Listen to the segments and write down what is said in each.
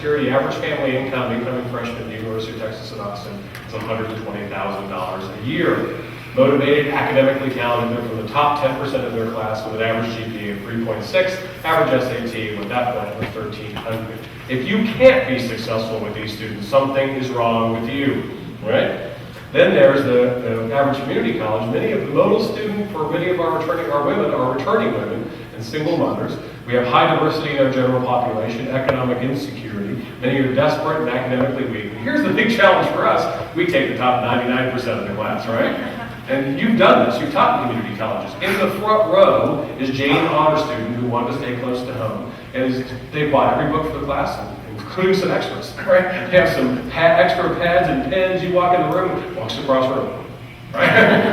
Security, average family income, incoming freshman at the University of Texas at Austin is $120,000 a year. Motivated, academically talented, they're from the top 10% of their class with an average GPA of 3.6, average SAT with that point was 1,300. If you can't be successful with these students, something is wrong with you, right? Then there's the average community college. Many of the modal student for many of our women are returning women and single mothers. We have high diversity in our general population, economic insecurity. Many are desperate and academically weak. And here's the big challenge for us. We take the top 99% of the class, right? And you've done this, you've taught in community colleges. In the front row is Jane Honor student who wanted to stay close to home. And they bought every book for the class, including some extras, right? They have some extra pads and pens. You walk in the room, walks across the room, right?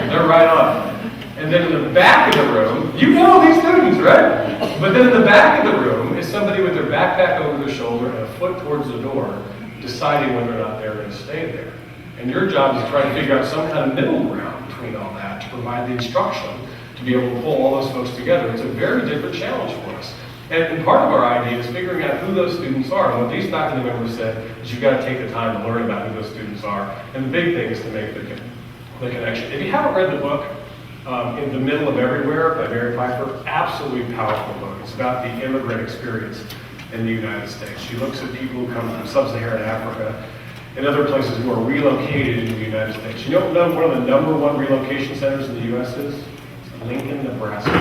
They're right on. And then in the back of the room, you know these students, right? But then in the back of the room is somebody with their backpack over their shoulder and a foot towards the door, deciding whether or not they're going to stay there. And your job is to try to figure out some kind of middle ground between all that to provide the instruction to be able to pull all those folks together. It's a very different challenge for us. And part of our idea is figuring out who those students are. And what these faculty members said is you've got to take the time to learn about who those students are. And the big thing is to make the connection. If you haven't read the book, In the Middle of Everywhere by Mary Piper, absolutely powerful book. It's about the immigrant experience in the United States. She looks at people who come from sub-Saharan Africa and other places who are relocated into the United States. You know what one of the #1 relocation centers in the U.S. is? It's Lincoln, Nebraska.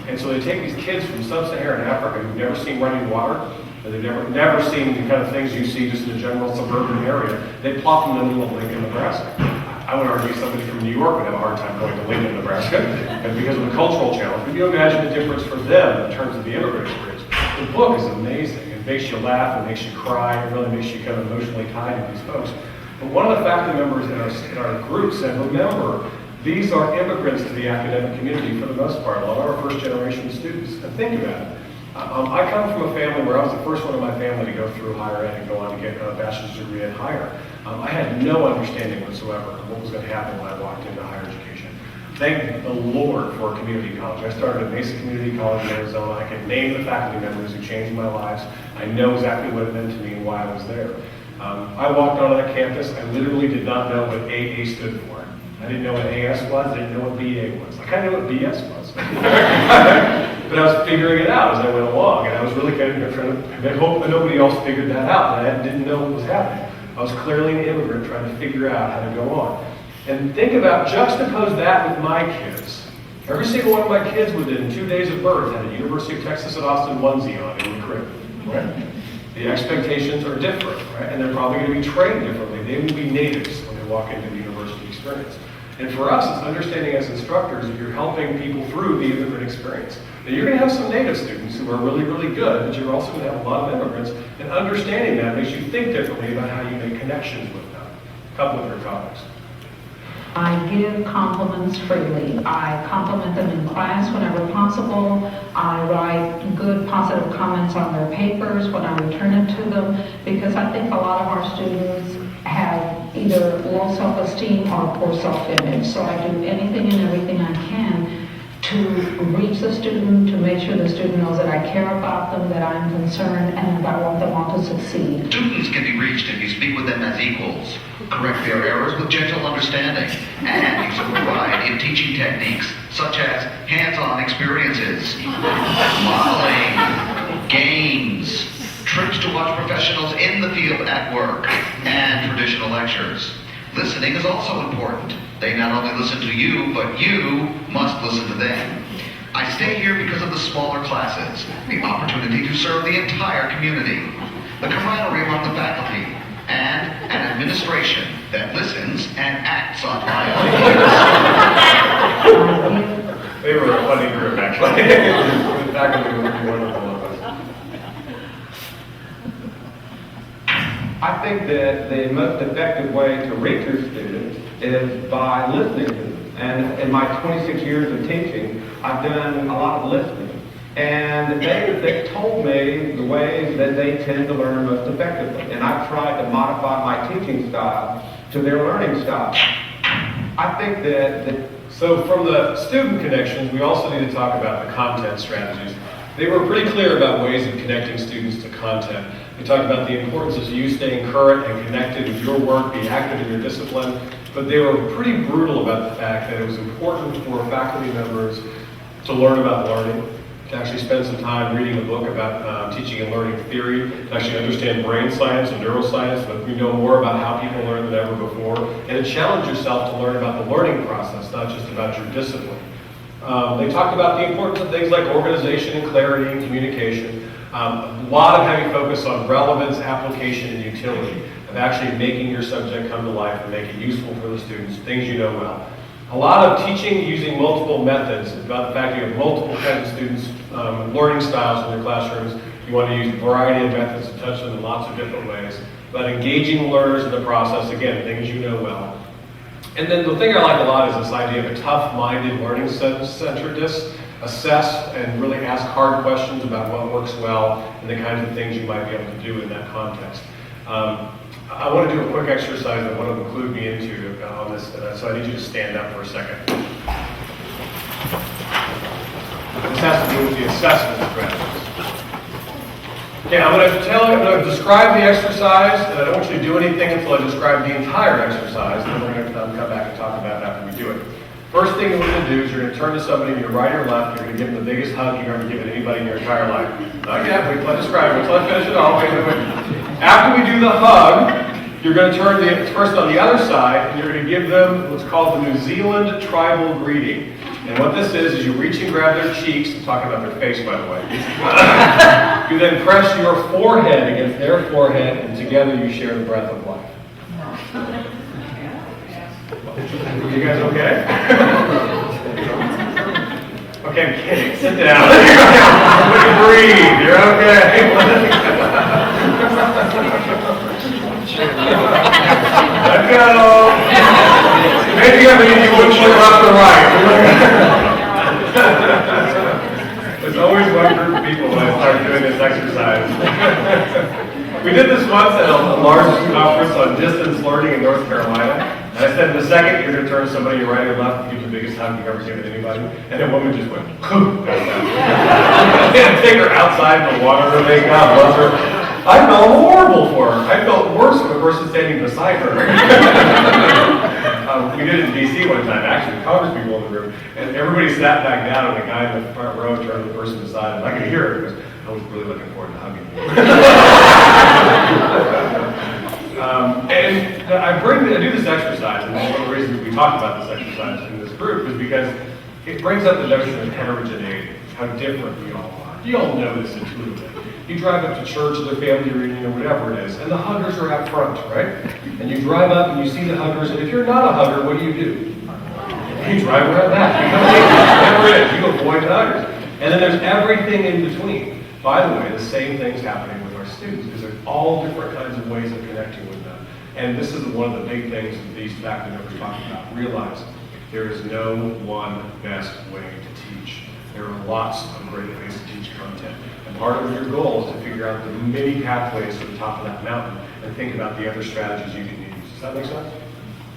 And so they take these kids from sub-Saharan Africa who've never seen running water, and they've never seen the kind of things you see just in a general suburban area. They plop them in the middle of Lincoln, Nebraska. I would argue somebody from New York would have a hard time going to Lincoln, Nebraska, and because of the cultural challenge. But you imagine the difference for them in terms of the immigrant experience. The book is amazing. It makes you laugh, it makes you cry, it really makes you kind of emotionally tied to these folks. But one of the faculty members in our group said, remember, these are immigrants to the academic community for the most part, a lot of our first generation students. And think about it. I come from a family where I was the first one in my family to go through higher ed and go on to get a bachelor's degree in higher. I had no understanding whatsoever of what was going to happen when I walked into higher education. Thank the Lord for a community college. I started at Mesa Community College in Arizona. I can name the faculty members who changed my lives. I know exactly what it meant to me and why I was there. I walked onto that campus. I literally did not know what AA stood for. I didn't know what AS was. I didn't know what BA was. I kind of knew what BS was. But I was figuring it out as I went along. And I was really kind of trying to hope that nobody else figured that out. And I didn't know what was happening. I was clearly an immigrant trying to figure out how to go on. And think about, juxtapose that with my kids. Every single one of my kids within 2 days of birth had a University of Texas at Austin onesie on in the crib, right? The expectations are different, right? And they're probably going to be trained differently. They will be natives when they walk into the university experience. And for us, it's understanding as instructors that you're helping people through the immigrant experience. Now, you're going to have some native students who are really, really good, but you're also going to have a lot of immigrants. And understanding that makes you think differently about how you make connections with them. A couple of your topics. I give compliments freely. I compliment them in class whenever possible. I write good, positive comments on their papers when I return it to them, because I think a lot of our students have either low self-esteem or poor self-image. So I do anything and everything I can to reach the student, to make sure the student knows that I care about them, that I'm concerned, and that I want them all to succeed. Students can be reached if you speak with them as equals, correct their errors with gentle understanding, and use a variety of teaching techniques, such as hands-on experiences, modeling, games, trips to watch professionals in the field at work, and traditional lectures. Listening is also important. They not only listen to you, but you must listen to them. I stay here because of the smaller classes, the opportunity to serve the entire community, the camaraderie among the faculty, and an administration that listens and acts on my ideas. They were a funny group, actually. The faculty were wonderful. I think that the most effective way to reach your students is by listening to them. And in my 26 years of teaching, I've done a lot of listening. And they told me the ways that they tend to learn most effectively. And I've tried to modify my teaching style to their learning style. I think that So from the student connections, we also need to talk about the content strategies. They were pretty clear about ways of connecting students to content. We talked about the importance of you staying current and connected with your work, be active in your discipline, but they were pretty brutal about the fact that it was important for faculty members to learn about learning, to actually spend some time reading a book about teaching and learning theory, to actually understand brain science and neuroscience, so that we know more about how people learn than ever before, and to challenge yourself to learn about the learning process, not just about your discipline. They talked about the importance of things like organization and clarity and communication. A lot of heavy focus on relevance, application, and utility, of actually making your subject come to life and make it useful for the students, things you know well. A lot of teaching using multiple methods, about the fact you have multiple kinds of students, learning styles in your classrooms. You want to use a variety of methods to touch them in lots of different ways. About engaging learners in the process, again, things you know well. And then the thing I like a lot is this idea of a tough-minded learning centeredness. Assess and really ask hard questions about what works well and the kinds of things you might be able to do in that context. I want to do a quick exercise that I want to include me into on this, so I need you to stand up for a second. This has to do with the assessment strategies. Okay, I'm going to describe the exercise, and I don't want you to do anything until I describe the entire exercise, and then we're going to come back and talk about it after we do it. First thing you're going to do is you're going to turn to somebody to your right or left. You're going to give them the biggest hug you've ever given anybody in your entire life. Not yet. Wait till I describe it. Wait till I finish it all. Wait. After we do the hug, you're going to turn first on the other side, and you're going to give them what's called the New Zealand tribal greeting. And what this is you reach and grab their cheeks. I'm talking about their face, by the way. You then press your forehead against their forehead, and together you share the breath of life. You guys okay? Okay, I'm kidding. Sit down. Breathe. You're okay. Let go. Maybe I'm going to need you to look left or right. There's always one group of people when I start doing this exercise. We did this once at a large conference on distance learning in North Carolina. And I said, in a second, you're going to turn to somebody your right or left and give the biggest hug you've ever given anybody. And the woman just went, and take her outside in the water to make God bless her. I felt horrible for her. I felt worse for the person standing beside her. We did it in D.C. one time, actually, Congress people in the room. And everybody sat back down, and the guy in the front row turned to the person beside him. I could hear it because I was really looking forward to hugging you. And I do this exercise, and one of the reasons we talk about this exercise in this group is because it brings up the notion of heterogeneity, how different we all are. You all know this intuitively. You drive up to church or the family reunion or whatever it is, and the huggers are out front, right? And you drive up and you see the huggers, and if you're not a hugger, what do? You drive around back. Whatever it is, you avoid the huggers. And then there's everything in between. By the way, the same thing's happening with our students, because there's all different kinds of ways of connecting with them. And this is one of the big things that these faculty members talk about. Realize there is no one best way to teach. There are lots of great ways to teach content. And part of your goal is to figure out the many pathways to the top of that mountain and think about the other strategies you can use. Does that make sense?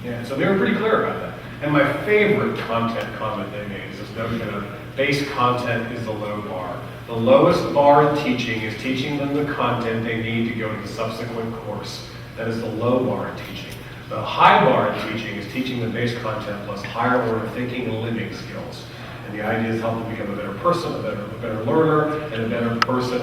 Yeah, so they were pretty clear about that. And my favorite content comment they made is this notion of base content is the low bar. The lowest bar in teaching is teaching them the content they need to go to the subsequent course. That is the low bar in teaching. The high bar in teaching is teaching the base content plus higher order thinking and living skills. And the idea is help them become a better person, a better learner, and a better person,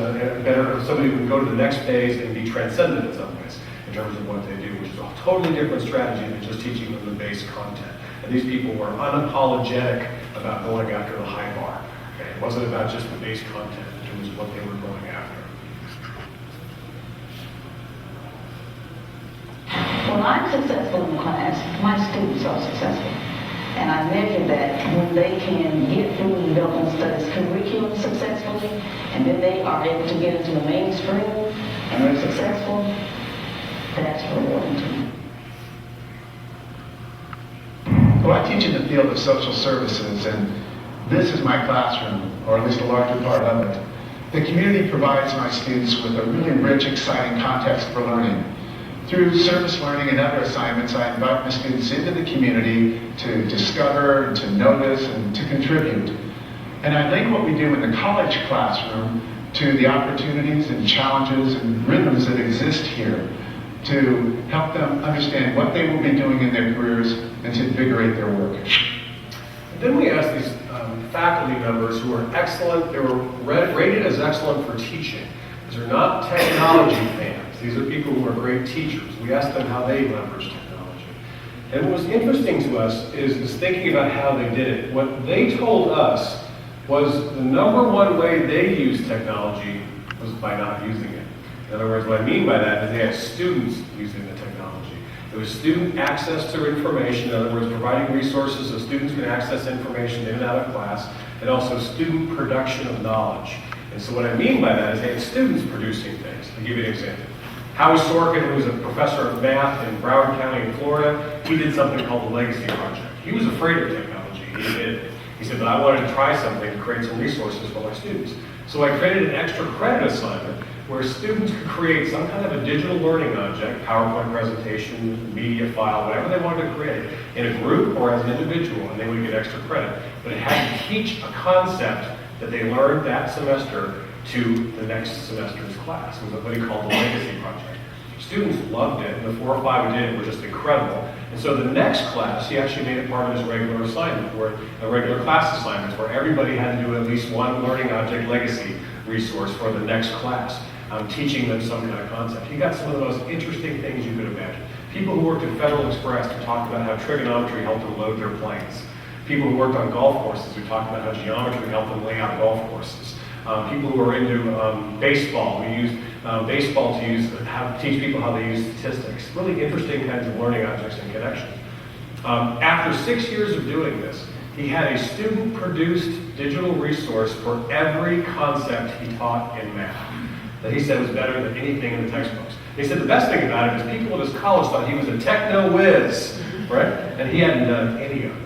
somebody who can go to the next phase and be transcendent in some ways in terms of what they do, which is a totally different strategy than just teaching them the base content. And these people were unapologetic about going after the high bar. Okay? It wasn't about just the base content in terms of what they were going after. When I'm successful in class, my students are successful. And I measure that when they can get through the development studies curriculum successfully, and then they are able to get into the mainstream and are successful, that's rewarding to me. Well, I teach in the field of social services, and this is my classroom, or at least a larger part of it. The community provides my students with a really rich, exciting context for learning. Through service learning and other assignments, I invite my students into the community to discover, and to notice, and to contribute. And I link what we do in the college classroom to the opportunities and challenges and rhythms that exist here, to help them understand what they will be doing in their careers and to invigorate their work. Then we asked these faculty members who were excellent, they were rated as excellent for teaching. These are not technology fans. These are people who are great teachers. We asked them how they leverage technology. And what was interesting to us is thinking about how they did it. What they told us was the number one way they used technology was by not using it. In other words, what I mean by that is they had students using the technology. It was student access to information, in other words, providing resources so students can access information in and out of class, and also student production of knowledge. And so what I mean by that is they had students producing things. I'll give you an example. Howie Sorkin, who was a professor of math in Broward County in Florida, he did something called the Legacy Project. He was afraid of technology. He did it. He said, but I wanted to try something to create some resources for my students. So I created an extra credit assignment where students could create some kind of a digital learning object, PowerPoint presentation, media file, whatever they wanted to create, in a group or as an individual, and they would get extra credit. But it had to teach a concept that they learned that semester to the next semester's class. It was what he called the Legacy Project. Students loved it, and the 4 or 5 who did it were just incredible. And so the next class, he actually made it part of his regular assignment, where a regular class assignments, where everybody had to do at least one learning object legacy resource for the next class, teaching them some kind of concept. He got some of the most interesting things you could imagine. People who worked at Federal Express who talked about how trigonometry helped them load their planes. People who worked on golf courses who talked about how geometry helped them lay out golf courses. People who are into baseball, we used baseball to teach people how they use statistics. Really interesting kinds of learning objects and connections. After 6 years of doing this, he had a student-produced digital resource for every concept he taught in math that he said was better than anything in the textbooks. He said the best thing about it is people at his college thought he was a techno-whiz, right? And he hadn't done any of it.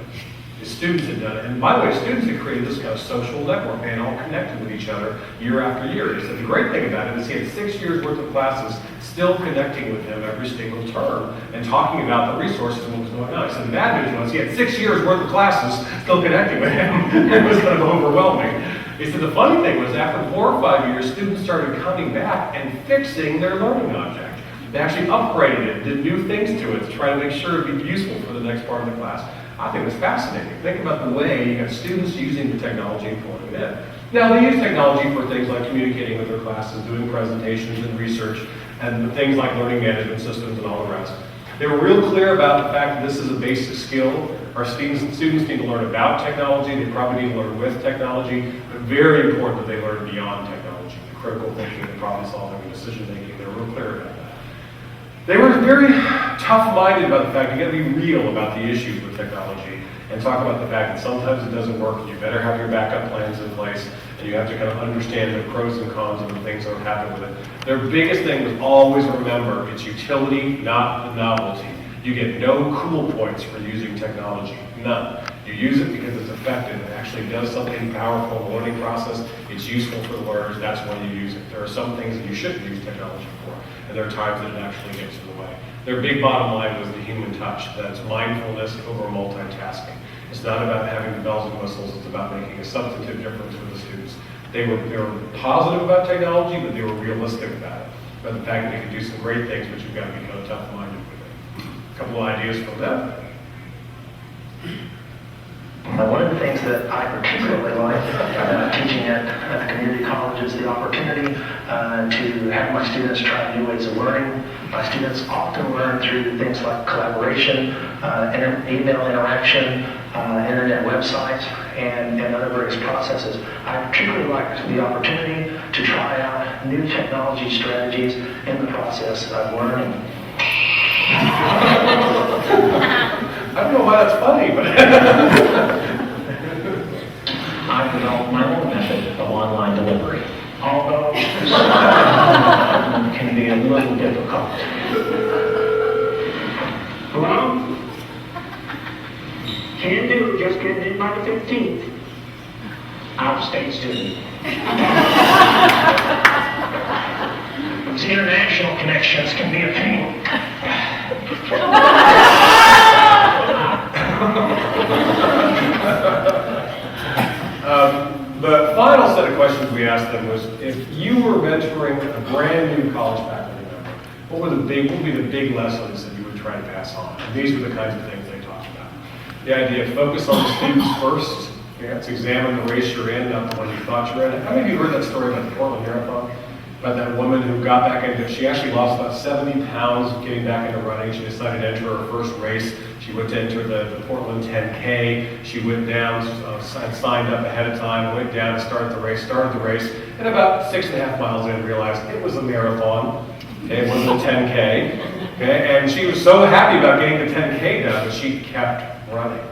His students had done it. And by the way, students had created this kind of social network. They had all connected with each other year after year. He said the great thing about it is he had 6 years worth of classes still connecting with him every single term and talking about the resources and what was going on. He said the bad news was he had 6 years worth of classes still connecting with him. It was kind of overwhelming. He said the funny thing was after 4 or 5 years, students started coming back and fixing their learning object. They actually upgraded it, did new things to it to try to make sure it'd be useful for the next part of the class. I think it's fascinating. Think about the way you got students using the technology and pulling it in. Now, they use technology for things like communicating with their classes, doing presentations and research, and things like learning management systems and all the rest. They were real clear about the fact that this is a basic skill. Our students need to learn about technology. They probably need to learn with technology, but very important that they learn beyond technology, the critical thinking, the problem solving, and decision making. They were real clear about that. They were very tough-minded about the fact you got to be real about the issues with technology and talk about the fact that sometimes it doesn't work. You better have your backup plans in place, and you have to kind of understand the pros and cons of the things that would happen with it. Their biggest thing was always remember it's utility, not the novelty. You get no cool points for using technology, none. You use it because it's effective. It actually does something powerful in the learning process. It's useful for the learners. That's when you use it. There are some things that you shouldn't use technology for, and there are times that it actually gets in the way. Their big bottom line was the human touch. That's mindfulness over multitasking. It's not about having the bells and whistles. It's about making a substantive difference for the students. They were positive about technology, but they were realistic about it. About the fact that they could do some great things, but you've got to be kind of tough-minded with it. A couple of ideas from them. One of the things that I particularly like about teaching at a community college is the opportunity to have my students try new ways of learning. My students often learn through things like collaboration, email interaction, internet websites, and other various processes. I particularly like the opportunity to try out new technology strategies in the process of learning. I don't know why that's funny, but I've developed my own method of online delivery, although can be a little difficult. Well, can do, just getting in by the 15th. Out-of-state student. These international connections can be a pain. The final set of questions we asked them was, if you were mentoring a brand new college faculty member, what would be the big lessons that you would try to pass on? And these were the kinds of things they talked about. The idea of focus on the students first. Let's examine the race you're in, not the one you thought you were in. How many of you heard that story about the Portland Marathon? About that woman who got back into, she actually lost about 70 pounds getting back into running. She decided to enter her first race. She went to enter the Portland 10K. She went down, signed up ahead of time, went down and started the race, and about 6.5 miles in realized it was a marathon. Okay, it wasn't a 10K. Okay, and she was so happy about getting the 10K done that she kept running.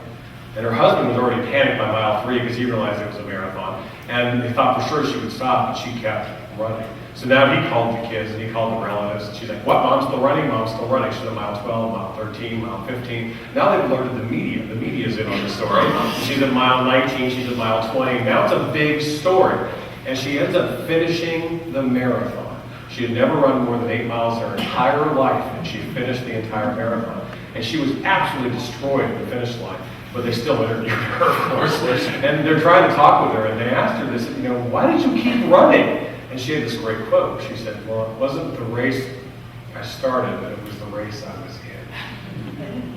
And her husband was already panicked by mile 3 because he realized it was a marathon. And they thought for sure she would stop, but she kept running. So now he called the kids and he called the relatives, and she's like, what, Mom's still running? Mom's still running. She's at mile 12, mile 13, mile 15. Now they've alerted the media. The media's in on the story. She's at mile 19, she's at mile 20. Now it's a big story. And she ends up finishing the marathon. She had never run more than 8 miles her entire life, and she finished the entire marathon. And she was absolutely destroyed at the finish line. But they still interviewed her, of course. And they're trying to talk with her, and they asked her this, why did you keep running? And she had this great quote. She said, well, it wasn't the race I started, but it was the race I was in.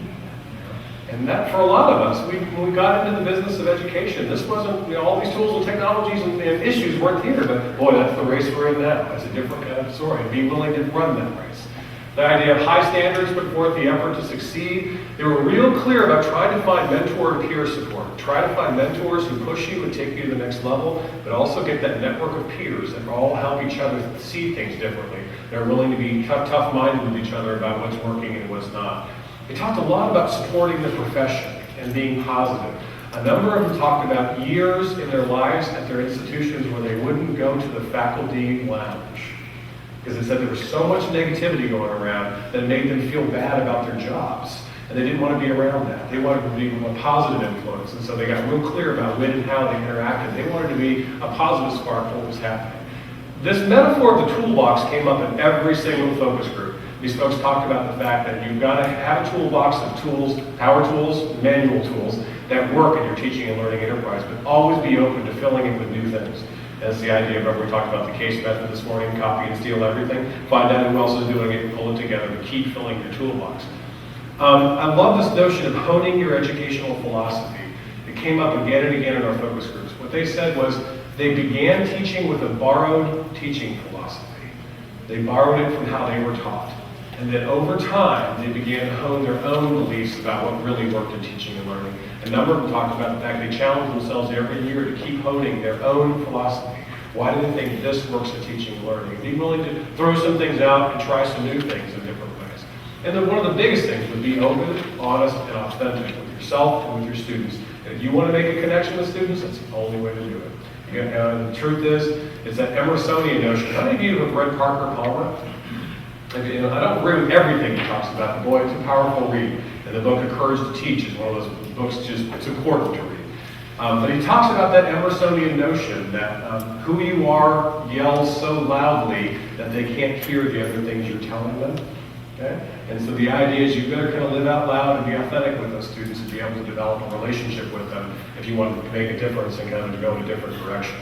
And that, for a lot of us, when we got into the business of education, this wasn't, all these tools and technologies and issues weren't here, but boy, that's the race we're in now. That's a different kind of story. Be willing to run that race. The idea of high standards put forth the effort to succeed. They were real clear about trying to find mentor and peer support. Try to find mentors who push you and take you to the next level, but also get that network of peers that all help each other see things differently. They're willing to be tough-minded with each other about what's working and what's not. They talked a lot about supporting the profession and being positive. A number of them talked about years in their lives at their institutions where they wouldn't go to the faculty lounge, because they said there was so much negativity going around that it made them feel bad about their jobs. And they didn't want to be around that. They wanted to be a positive influence. And so they got real clear about when and how they interacted. They wanted to be a positive spark for what was happening. This metaphor of the toolbox came up in every single focus group. These folks talked about the fact that you've got to have a toolbox of tools, power tools, manual tools, that work in your teaching and learning enterprise, but always be open to filling it with new things. That's the idea of, we talked about the case method this morning, copy and steal everything, find out who else is doing it and pull it together, but keep filling your toolbox. I love this notion of honing your educational philosophy. It came up again and again in our focus groups. What they said was they began teaching with a borrowed teaching philosophy. They borrowed it from how they were taught. And then over time, they began to hone their own beliefs about what really worked in teaching and learning. A number of them talked about the fact they challenged themselves every year to keep honing their own philosophy. Why do they think this works in teaching and learning? Be willing to throw some things out and try some new things in different ways. And then one of the biggest things would be open, honest, and authentic with yourself and with your students. And if you want to make a connection with students, that's the only way to do it. The truth is, it's that Emersonian notion. How many of you have read Parker Palmer? I don't agree with everything he talks about, but boy, it's a powerful read. And the book, A Courage to Teach, is one of those books it's important to read. But he talks about that Emersonian notion that who you are yells so loudly that they can't hear the other things you're telling them. Okay? And so the idea is you better kind of live out loud and be authentic with those students and be able to develop a relationship with them if you want to make a difference and kind of go in a different direction.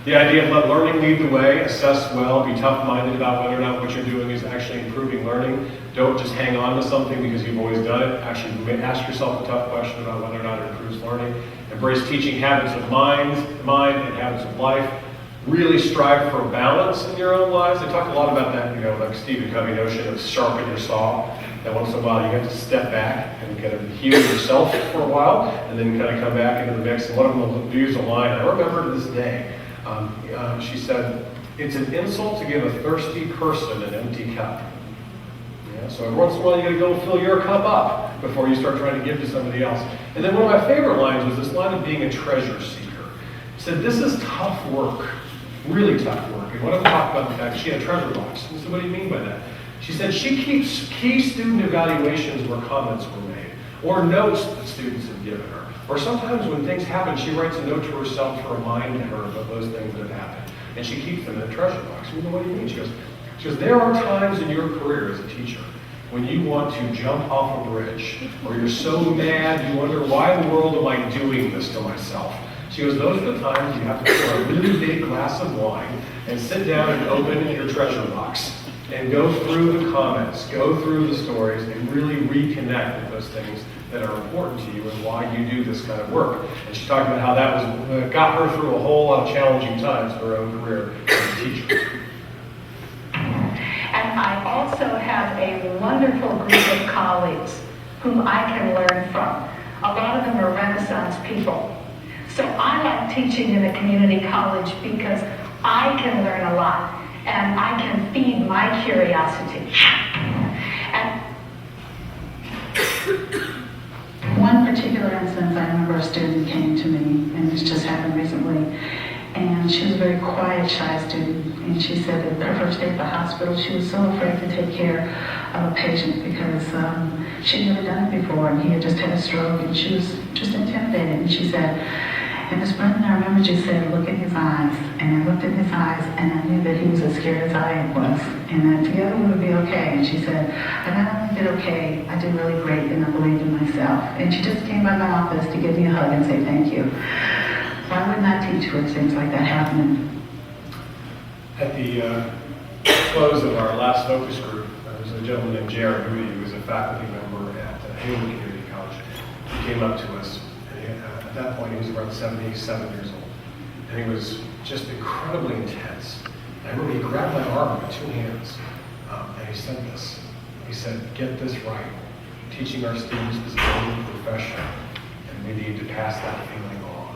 The idea of let learning lead the way, assess well, be tough-minded about whether or not what you're doing is actually improving learning. Don't just hang on to something because you've always done it. Actually ask yourself a tough question about whether or not it improves learning. Embrace teaching habits of mind and habits of life. Really strive for balance in your own lives. They talk a lot about that, like Stephen Covey notion of sharpen your saw. That once in a while you have to step back and kind of heal yourself for a while and then kind of come back into the mix. And one of them will use a line, I remember to this day. She said, it's an insult to give a thirsty person an empty cup. So every once in a while you got to go fill your cup up before you start trying to give to somebody else. And then one of my favorite lines was this line of being a treasure seeker. She said, this is tough work, really tough work. And one of them talked about the fact that she had a treasure box. I said, what do you mean by that? She said she keeps key student evaluations where comments were made, or notes that students have given her. Or sometimes when things happen, she writes a note to herself to remind her of those things that have happened. And she keeps them in a treasure box. What do you mean? She goes, there are times in your career as a teacher when you want to jump off a bridge, or you're so mad you wonder, why in the world am I doing this to myself? She goes, those are the times you have to pour a really big glass of wine and sit down and open your treasure box and go through the comments, go through the stories, and really reconnect with those things that are important to you and why you do this kind of work. And she talked about how that was got her through a whole lot of challenging times in her own career as a teacher. And I also have a wonderful group of colleagues whom I can learn from. A lot of them are Renaissance people. So I like teaching in a community college because I can learn a lot and I can feed my curiosity. And One particular instance, I remember a student came to me, and this just happened recently, and she was a very quiet, shy student, and she said that her first day at the hospital, she was so afraid to take care of a patient because she'd never done it before, and he had just had a stroke, and she was just intimidated, and she said, and Ms. Brennan, I remember you said, look in his eyes, and I looked in his eyes, and I knew that he was as scared as I was, and that together we would be okay. And she said, I not only did okay, I did really great, and I believed in myself. And she just came by my office to give me a hug and say thank you. Why wouldn't I teach with things like that happening? At the close of our last focus group, there was a gentleman named Jared Rudy, who was a faculty member at Hayward Community College. He came up to us. At that point, he was around 77 years old, and he was just incredibly intense. And I remember he grabbed my arm with two hands, and he said this. He said, get this right. Teaching our students is a noble profession, and we need to pass that feeling on.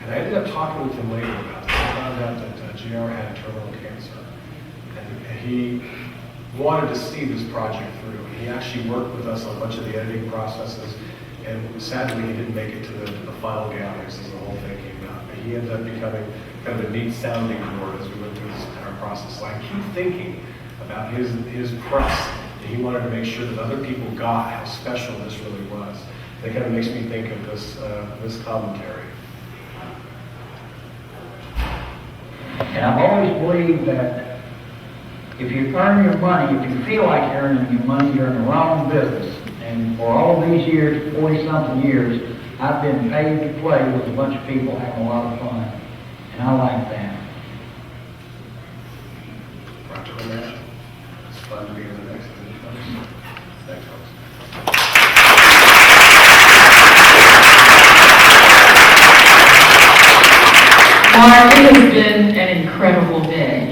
And I ended up talking with him later about this. I found out that JR had terminal cancer, and he wanted to see this project through. He actually worked with us on a bunch of the editing processes. And sadly, he didn't make it to the final galleries as the whole thing came out. But he ended up becoming kind of a neat sounding board as we went through this entire process. So I keep thinking about his press, and he wanted to make sure that other people got how special this really was. That kind of makes me think of this commentary. And I've always believed that if you earn your money, if you feel like you're earning your money, you're in the wrong business. And for all these years, 40-something years, I've been paid to play with a bunch of people having a lot of fun. And I like that. Practical man. It's fun to be in the next one. Thanks, folks. Mark, it has been an incredible day.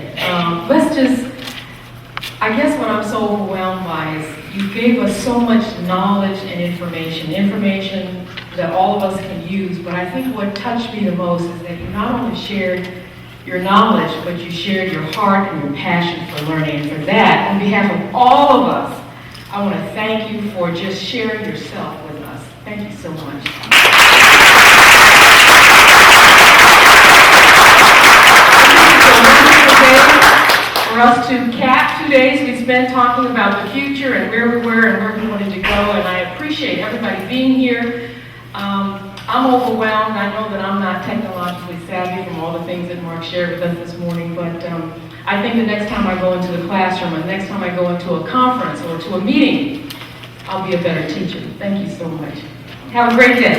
I guess what I'm so overwhelmed by is you gave us so much knowledge and information that all of us can use, but I think what touched me the most is that you not only shared your knowledge, but you shared your heart and your passion for learning. And for that, on behalf of all of us, I want to thank you for just sharing yourself with us. Thank you so much. For us to cap 2 days we spent talking about the future and where we were and where we wanted to go, and I appreciate everybody being here. I'm overwhelmed. I know that I'm not technologically savvy from all the things that Mark shared with us this morning, but I think the next time I go into the classroom, and the next time I go into a conference or to a meeting, I'll be a better teacher. Thank you so much. Have a great day.